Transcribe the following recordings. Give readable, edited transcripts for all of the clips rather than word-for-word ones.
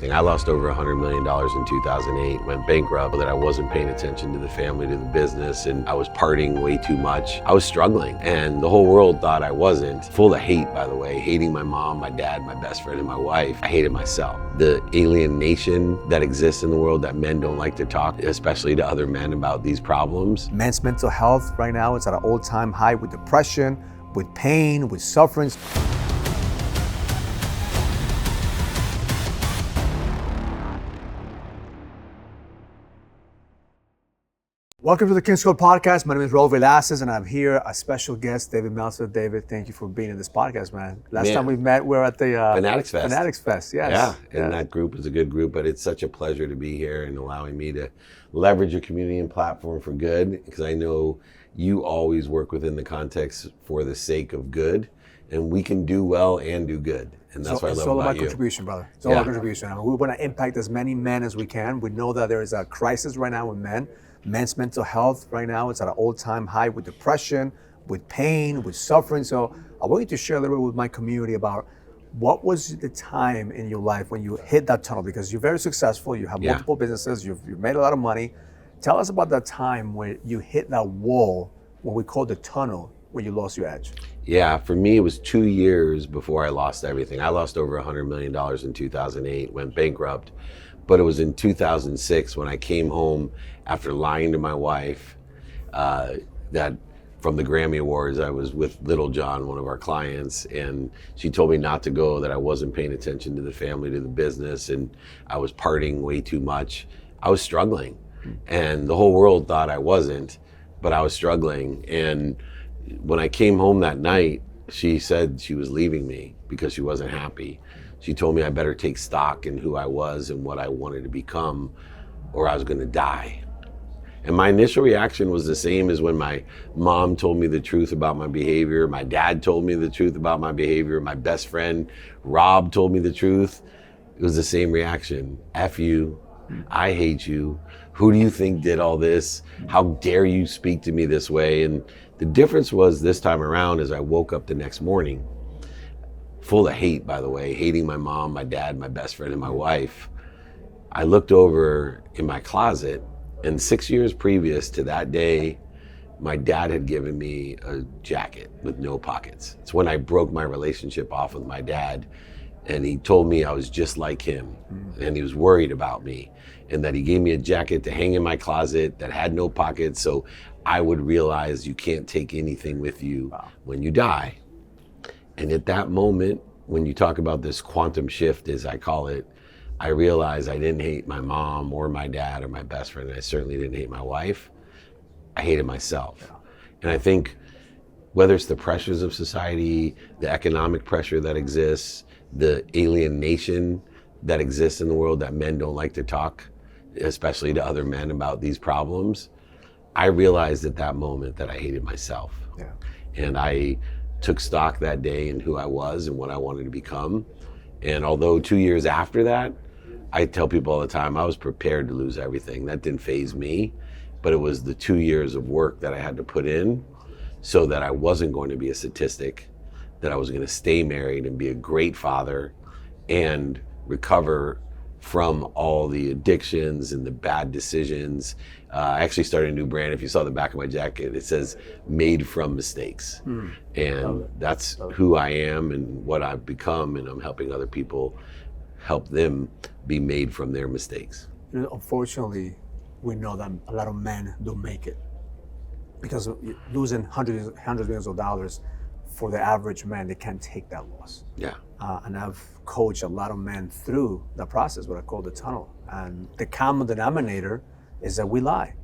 I lost over $100 million in 2008, went bankrupt, that I wasn't paying attention to the family, to the business, and I was partying way too much. I was struggling, and the whole world thought I wasn't. Full of hate, by the way, hating my mom, my dad, my best friend, and my wife. I hated myself. The alienation that exists in the world that men don't like to talk, especially to other men, about these problems. Men's mental health right now is at an all-time high with depression, with pain, with suffering. Welcome to the King's Code Podcast. My name is Raul Velasquez, and I'm here, a special guest, David Meltzer. David, thank you for being in this podcast, man. Last time we met, we were at the Fanatics Fest. Fanatics Fest, yes. Yeah, and that group is a good group, but it's such a pleasure to be here and allowing me to leverage your community and platform for good, because I know you always work within the context for the sake of good, and we can do well and do good. And that's what I love about you. It's all about contribution, brother. It's all about contribution. I mean, we want to impact as many men as we can. We know that there is a crisis right now with men. Men's mental health right now is at an all-time high with depression, with pain, with suffering. So I want you to share a little bit with my community about what was the time in your life when you hit that tunnel, because you're very successful, you have multiple businesses, you've made a lot of money. Tell us about that time when you hit that wall, what we call the tunnel, where you lost your edge. Yeah, for me, it was 2 years before I lost everything. I lost over $100 million in 2008, went bankrupt. But it was in 2006 when I came home after lying to my wife that from the Grammy Awards, I was with Little John, one of our clients, and she told me not to go, that I wasn't paying attention to the family, to the business, and I was partying way too much. I was struggling, and the whole world thought I wasn't, but I was struggling. And when I came home that night, she said she was leaving me because she wasn't happy. She told me I better take stock in who I was and what I wanted to become, or I was going to die. And my initial reaction was the same as when my mom told me the truth about my behavior, my dad told me the truth about my behavior, my best friend Rob told me the truth. It was the same reaction. F you, I hate you, who do you think did all this? How dare you speak to me this way? And the difference was this time around, as I woke up the next morning, full of hate, by the way, hating my mom, my dad, my best friend, and my wife. I looked over in my closet, and 6 years previous to that day, my dad had given me a jacket with no pockets. It's when I broke my relationship off with my dad, and he told me I was just like him, and he was worried about me, and that he gave me a jacket to hang in my closet that had no pockets, so I would realize you can't take anything with you when you die. And at that moment, when you talk about this quantum shift, as I call it, I realized I didn't hate my mom or my dad or my best friend. I certainly didn't hate my wife. I hated myself. And I think whether it's the pressures of society, the economic pressure that exists, the alienation that exists in the world that men don't like to talk, especially to other men, about these problems, I realized at that moment that I hated myself. And I took stock that day in who I was and what I wanted to become. And although 2 years after that, I tell people all the time, I was prepared to lose everything. That didn't faze me, but it was the 2 years of work that I had to put in so that I wasn't going to be a statistic, that I was going to stay married and be a great father and recover from all the addictions and the bad decisions. I actually started a new brand. If you saw the back of my jacket, it says "Made from Mistakes." And that's who I am and what I've become, and I'm helping other people help them be made from their mistakes. You know, unfortunately, we know that a lot of men don't make it because of losing hundreds of millions of dollars. For the average man, they can't take that loss. And I've coached a lot of men through the process, what I call the tunnel. And the common denominator is that we lie.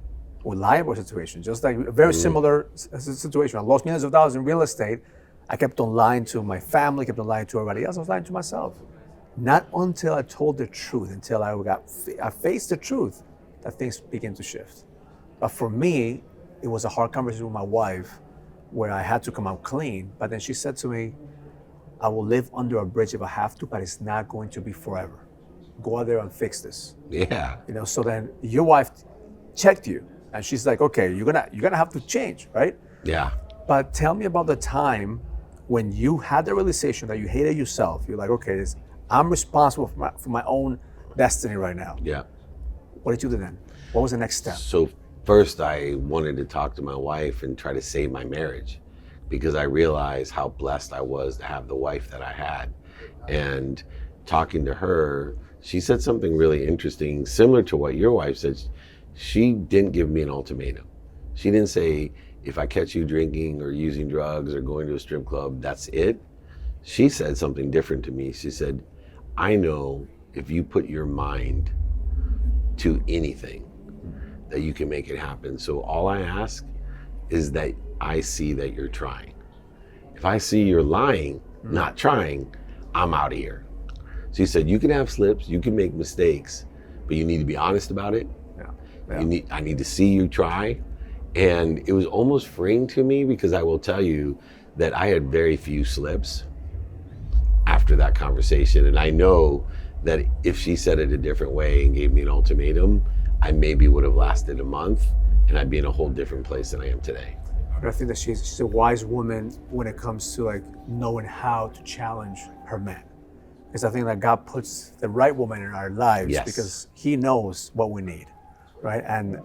We lie about situations, just like a very similar situation. I lost millions of dollars in real estate. I kept on lying to my family, kept on lying to everybody else. I was lying to myself. Not until I told the truth, until I faced the truth, that things began to shift. But for me, it was a hard conversation with my wife, where I had to come out clean. But then she said to me, I will live under a bridge if I have to, but it's not going to be forever. Go out there and fix this. You know, so then your wife checked you and she's like, okay, you're gonna have to change, right? But tell me about the time when you had the realization that you hated yourself. You're like, okay, I'm responsible for my own destiny right now. Yeah. What did you do then? What was the next step? So first I wanted to talk to my wife and try to save my marriage, because I realized how blessed I was to have the wife that I had. And talking to her, she said something really interesting, similar to what your wife said. She didn't give me an ultimatum. She didn't say, if I catch you drinking or using drugs or going to a strip club, that's it. She said something different to me. She said, I know if you put your mind to anything, that you can make it happen. So all I ask is that I see that you're trying. If I see you're lying, not trying, I'm out of here. So he said, you can have slips, you can make mistakes, but you need to be honest about it. Yeah. I need to see you try. And it was almost freeing to me, because I will tell you that I had very few slips after that conversation. And I know that if she said it a different way and gave me an ultimatum, I maybe would have lasted a month and I'd be in a whole different place than I am today. But I think that she's a wise woman when it comes to like knowing how to challenge her man. Because I think that God puts the right woman in our lives, Yes. because he knows what we need, right? And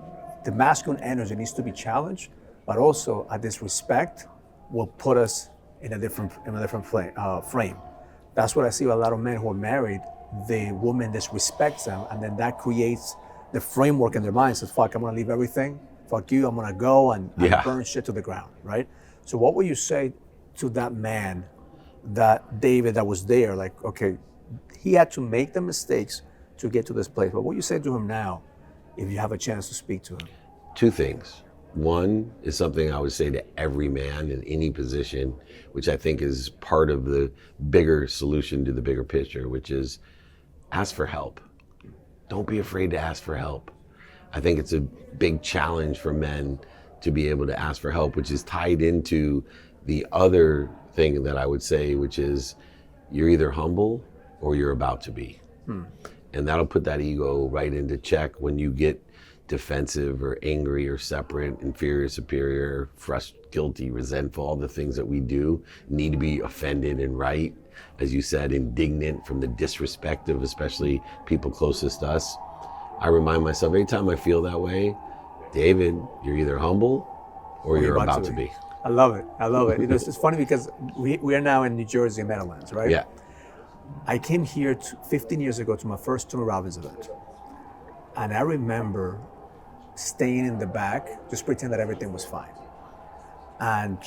the masculine energy needs to be challenged, but also a disrespect will put us in a different frame. That's what I see with a lot of men who are married. The woman disrespects them, and then that creates the framework in their mind. Says, fuck, I'm gonna leave everything. Fuck you, I'm gonna go and burn shit to the ground, right? So what would you say to that man, that David that was there? Like, okay, he had to make the mistakes to get to this place. But what you say to him now, if you have a chance to speak to him? Two things. One is something I would say to every man in any position, which I think is part of the bigger solution to the bigger picture, which is ask for help. Don't be afraid to ask for help. I think it's a big challenge for men to be able to ask for help, which is tied into the other thing that I would say, which is you're either humble or you're about to be. And that'll put that ego right into check when you get defensive or angry or separate, inferior, superior, guilty, resentful. All the things that we do need to be offended and right. As you said, indignant from the disrespect of especially people closest to us. I remind myself every time I feel that way, David, you're either humble or you're about to be. I love it. I love it. You know, it's funny because we are now in New Jersey, Netherlands, right? Yeah. I came here 15 years ago to my first Tony Robbins event. And I remember staying in the back, just pretend that everything was fine. And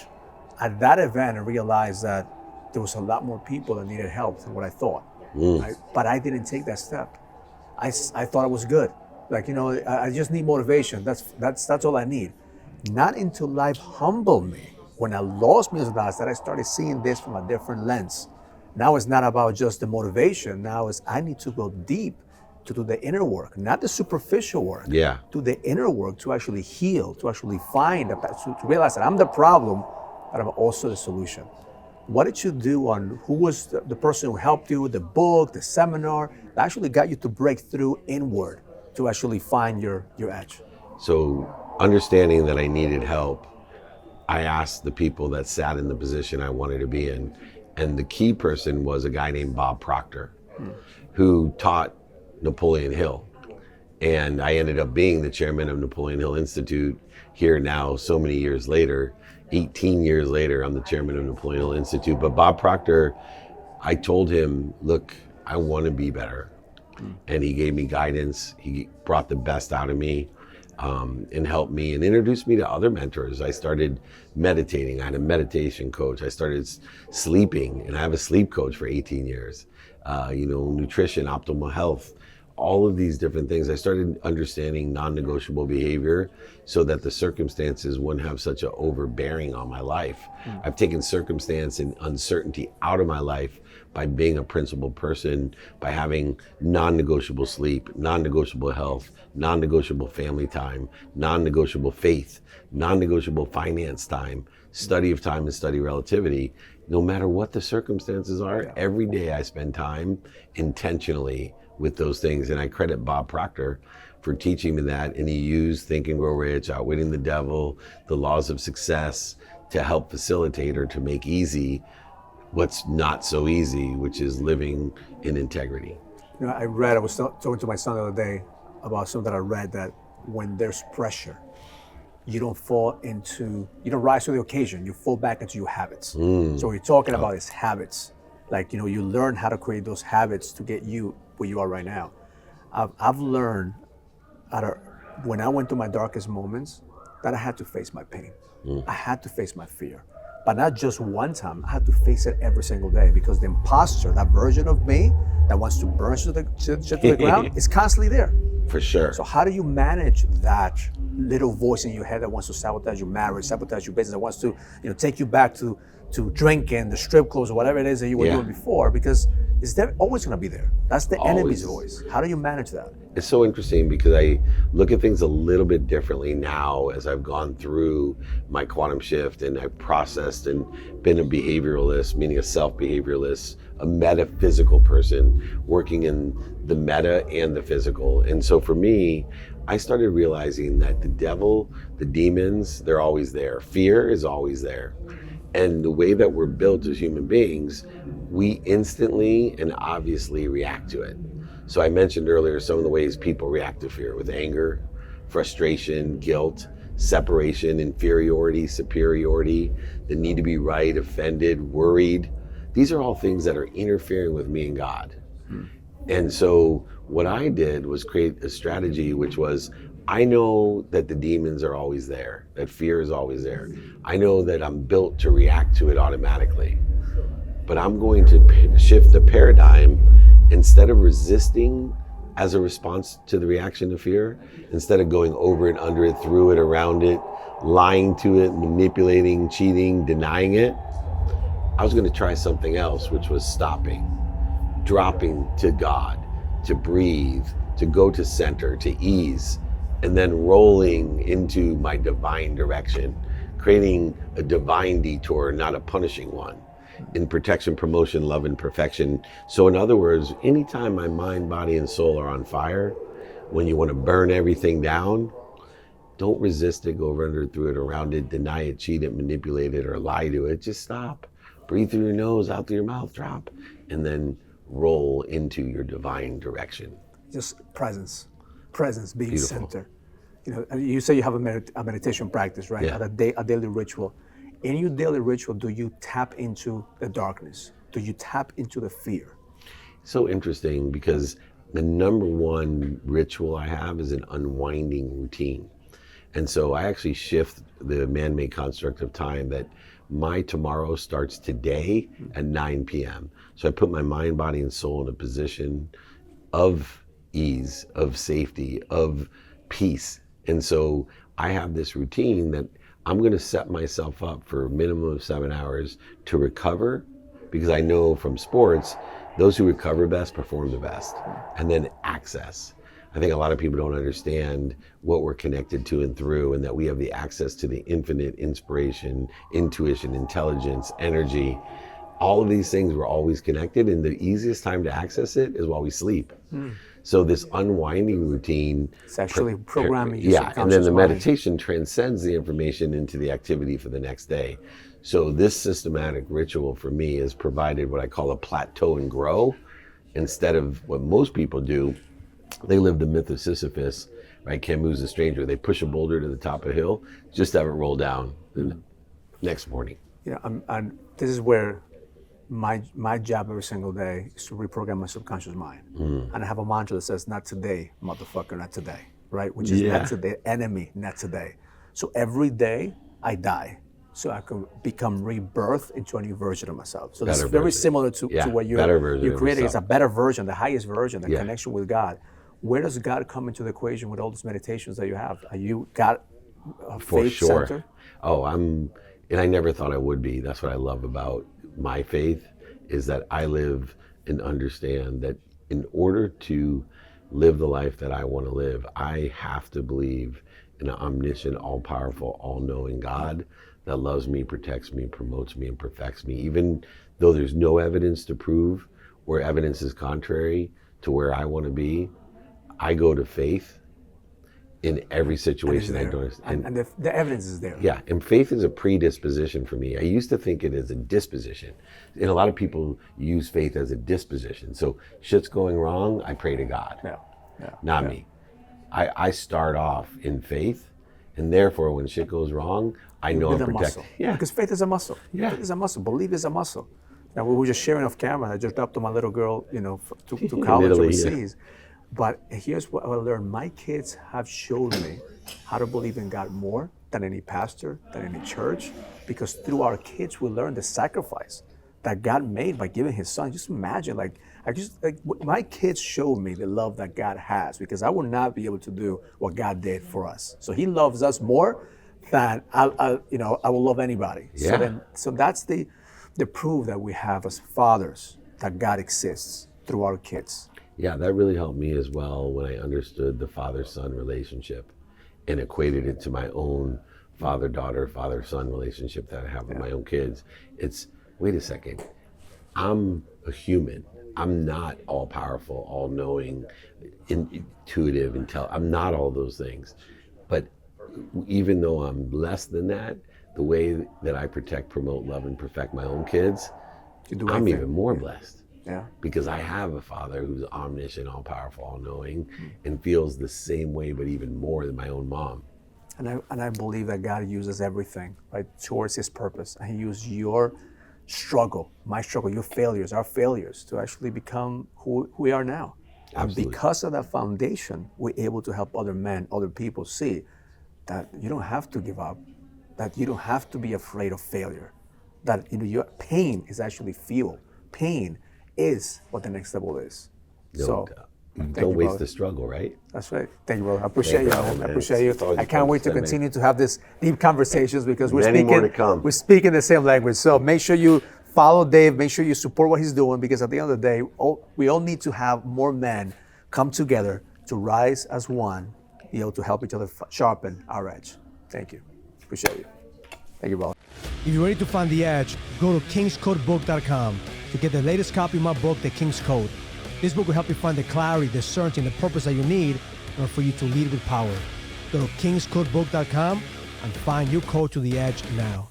at that event, I realized that there was a lot more people that needed help than what I thought. Right? But I didn't take that step. I thought it was good. Like, you know, I just need motivation. That's all I need. Not until life humbled me, when I lost millions of dollars, that I started seeing this from a different lens. Now it's not about just the motivation. Now it's I need to go deep to do the inner work, not the superficial work. Yeah. Do the inner work to actually heal, to actually find, to realize that I'm the problem, but I'm also the solution. What did you do on who was the person who helped you, the book, the seminar, that actually got you to break through inward to actually find your edge? So understanding that I needed help, I asked the people that sat in the position I wanted to be in. And the key person was a guy named Bob Proctor, who taught Napoleon Hill. And I ended up being the chairman of Napoleon Hill Institute here now so many years later. 18 years later, I'm the chairman of Napoleon Hill Institute. But Bob Proctor, I told him, look, I want to be better. And he gave me guidance. He brought the best out of me and helped me and introduced me to other mentors. I started meditating. I had a meditation coach. I started sleeping, and I have a sleep coach for 18 years. Nutrition, optimal health, all of these different things. I started understanding non-negotiable behavior so that the circumstances wouldn't have such an overbearing on my life. I've taken circumstance and uncertainty out of my life by being a principled person, by having non-negotiable sleep, non-negotiable health, non-negotiable family time, non-negotiable faith, non-negotiable finance time, study of time and study relativity. No matter what the circumstances are, every day I spend time intentionally with those things. And I credit Bob Proctor for teaching me that. And he used Think and Grow Rich, Outwitting the Devil, the Laws of Success to help facilitate or to make easy what's not so easy, which is living in integrity. I was talking to my son the other day about something that I read, that when there's pressure, you don't rise to the occasion, you fall back into your habits. So what you're talking about is habits. Like, you learn how to create those habits to get you where you are right now. I've learned when I went through my darkest moments that I had to face my pain. I had to face my fear. But not just one time, I had to face it every single day, because the imposter, that version of me that wants to burn shit to the ground, is constantly there. For sure. So how do you manage that little voice in your head that wants to sabotage your marriage, sabotage your business, that wants to take you back to drinking, the strip clubs, or whatever it is that you were doing before? Because it's always going to be there. That's the enemy's voice. How do you manage that? It's so interesting, because I look at things a little bit differently now as I've gone through my quantum shift, and I've processed and been a behavioralist, meaning a self-behavioralist, a metaphysical person working in the meta and the physical. And so for me, I started realizing that the devil, the demons, they're always there. Fear is always there. And the way that we're built as human beings, we instantly and obviously react to it. So I mentioned earlier some of the ways people react to fear, with anger, frustration, guilt, separation, inferiority, superiority, the need to be right, offended, worried. These are all things that are interfering with me and God. And so what I did was create a strategy, which was, I know that the demons are always there, that fear is always there. I know that I'm built to react to it automatically. But I'm going to shift the paradigm. Instead of resisting as a response to the reaction to fear, instead of going over it, under it, through it, around it, lying to it, manipulating, cheating, denying it, I was going to try something else, which was stopping, dropping to God, to breathe, to go to center, to ease, and then rolling into my divine direction, creating a divine detour, not a punishing one, in protection, promotion, love, and perfection. So in other words, anytime my mind, body, and soul are on fire, when you want to burn everything down, don't resist it, go over, under it, through it, around it, deny it, cheat it, manipulate it, or lie to it. Just stop. Breathe through your nose, out through your mouth, drop, and then roll into your divine direction. Just presence, being Beautiful. center. You say you have a meditation practice, right? Yeah. A daily ritual. In your daily ritual, do you tap into the darkness? Do you tap into the fear? So interesting, because the number one ritual I have is an unwinding routine. And so I actually shift the man-made construct of time, that my tomorrow starts today at 9 p.m. So I put my mind, body, and soul in a position of ease, of safety, of peace. And so I have this routine that I'm going to set myself up for a minimum of 7 hours to recover, because I know from sports, those who recover best perform the best. And then access. I think a lot of people don't understand what we're connected to and through, and that we have the access to the infinite inspiration, intuition, intelligence, energy. All of these things, we're always connected, and the easiest time to access it is while we sleep. So this unwinding routine, it's actually programming your and then the mind. meditation transcends the information into the activity for the next day. So this systematic ritual for me has provided what I call a plateau and grow, instead of what most people do. They live the myth of Sisyphus, right? Camus' The Stranger. They push a boulder to the top of a hill, just have it roll down the next morning. Yeah, and this is where my job every single day is to reprogram my subconscious mind. And I have a mantra that says, not today, motherfucker, not today, right? Which is not today, enemy, not today. So every day I die, so I can become rebirthed into a new version of myself. So that's very similar to what you're creating. It's a better version, the highest version, the connection with God. Where does God come into the equation with all these meditations that you have? Are you God faith center? Oh, and I never thought I would be. That's what I love about my faith, is that I live and understand that in order to live the life that I want to live, I have to believe in an omniscient, all-powerful, all-knowing God that loves me, protects me, promotes me, and perfects me. Even though there's no evidence to prove, or evidence is contrary to where I want to be, I go to faith in every situation I don't understand. And the evidence is there. Yeah, and faith is a predisposition for me. I used to think it as a disposition. And a lot of people use faith as a disposition. So shit's going wrong, I pray to God. Not me. I start off in faith, and therefore when shit goes wrong, I know I'm protected. Yeah. Because faith is a muscle. Yeah. Faith is a muscle. Belief is a muscle. Now we were just sharing off camera. I just dropped to my little girl, to college Italy, overseas. But here's what I learned. My kids have showed me how to believe in God more than any pastor, than any church, because through our kids, we learn the sacrifice that God made by giving his son. Just imagine, my kids showed me the love that God has, because I would not be able to do what God did for us. So he loves us more than I will love anybody. Yeah. So that's the proof that we have as fathers that God exists through our kids. Yeah, that really helped me as well when I understood the father-son relationship and equated it to my own father-daughter, father-son relationship that I have with my own kids. It's, wait a second, I'm a human. I'm not all-powerful, all-knowing, intuitive, I'm not all those things. But even though I'm less than that, the way that I protect, promote, love, and perfect my own kids, I'm even more blessed. Yeah. Because I have a father who's omniscient, all-powerful, all-knowing, and feels the same way, but even more than my own mom. And I believe that God uses everything, right, towards his purpose. And he used your struggle, my struggle, your failures, our failures, to actually become who we are now. Absolutely. And because of that foundation, we're able to help other men, other people see that you don't have to give up, that you don't have to be afraid of failure, that your pain is actually fuel. Pain is what the next level is. Don't waste the struggle, right? That's right. Thank you, brother. I appreciate you. Man. I appreciate you. I can't wait to continue to have this deep conversations, because we're Many more to come. We're speaking the same language. So make sure you follow Dave. Make sure you support what he's doing, because at the end of the day, we all need to have more men come together to rise as one, to help each other sharpen our edge. Thank you. Appreciate you. Thank you, brother. If you're ready to find the edge, go to kingscodebook.com to get the latest copy of my book, The King's Code. This book will help you find the clarity, the certainty, and the purpose that you need in order for you to lead with power. Go to kingscodebook.com and find your code to the edge now.